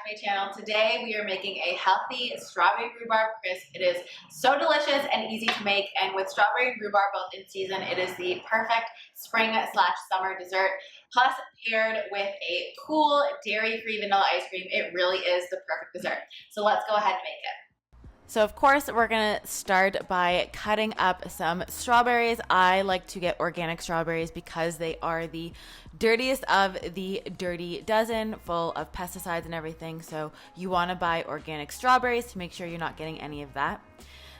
to my channel. Today we are making a healthy strawberry rhubarb crisp. It is so delicious and easy to make, and with strawberry and rhubarb both in season, it is the perfect spring/summer dessert. Plus, paired with a cool dairy-free vanilla ice cream, it really is the perfect dessert. So let's go ahead and make it. So of course we're gonna start by cutting up some strawberries. I like to get organic strawberries because they are the dirtiest of the dirty dozen, full of pesticides and everything. So you wanna buy organic strawberries to make sure you're not getting any of that.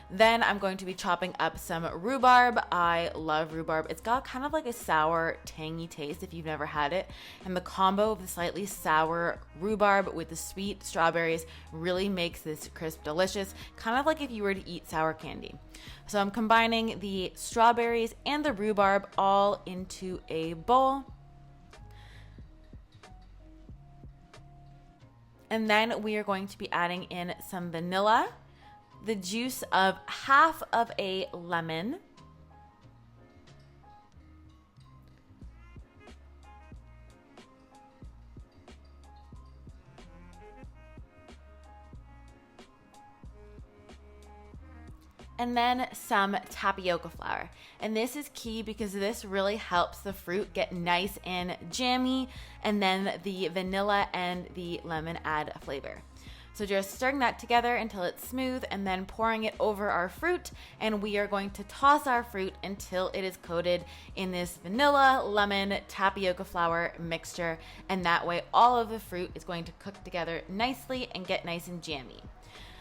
Then I'm going to be chopping up some rhubarb. I love rhubarb. It's got kind of like a sour, tangy taste if you've never had it. And the combo of the slightly sour rhubarb with the sweet strawberries really makes this crisp delicious, kind of like if you were to eat sour candy. So I'm combining the strawberries and the rhubarb all into a bowl. And then we are going to be adding in some vanilla, the juice of half of a lemon, and then some tapioca flour. And this is key because this really helps the fruit get nice and jammy, and then the vanilla and the lemon add a flavor. So just stirring that together until it's smooth and then pouring it over our fruit, and we are going to toss our fruit until it is coated in this vanilla, lemon, tapioca flour mixture, and that way all of the fruit is going to cook together nicely and get nice and jammy.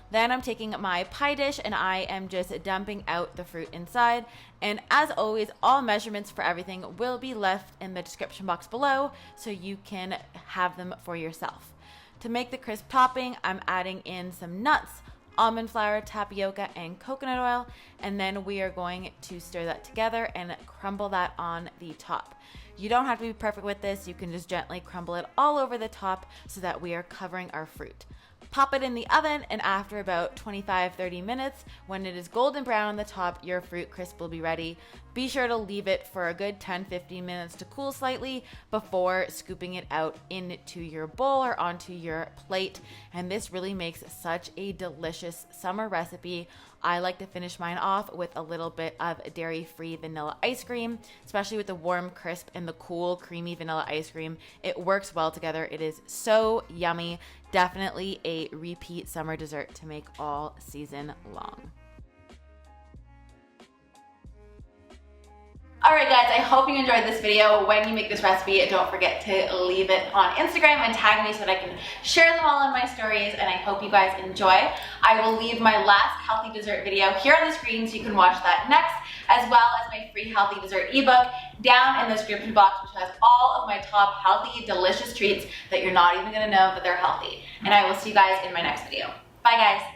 Then I'm taking my pie dish and I am just dumping out the fruit inside. And as always, all measurements for everything will be left in the description box below so you can have them for yourself. To make the crisp topping, I'm adding in some nuts, almond flour, tapioca, and coconut oil, and then we are going to stir that together and crumble that on the top. You don't have to be perfect with this. You can just gently crumble it all over the top so that we are covering our fruit. Pop it in the oven, and after about 25-30 minutes, when it is golden brown on the top, your fruit crisp will be ready. Be sure to leave it for a good 10-15 minutes to cool slightly before scooping it out into your bowl or onto your plate. And this really makes such a delicious summer recipe. I like to finish mine off with a little bit of dairy-free vanilla ice cream, especially with the warm crisp and the cool creamy vanilla ice cream. It works well together. It is so yummy. Definitely a repeat summer dessert to make all season long. Alright guys, I hope you enjoyed this video. When you make this recipe, don't forget to leave it on Instagram and tag me so that I can share them all in my stories, and I hope you guys enjoy. I will leave my last healthy dessert video here on the screen so you can watch that next, as well as my free healthy dessert ebook down in the description box, which has all of my top healthy, delicious treats that you're not even going to know that they're healthy. And I will see you guys in my next video. Bye guys!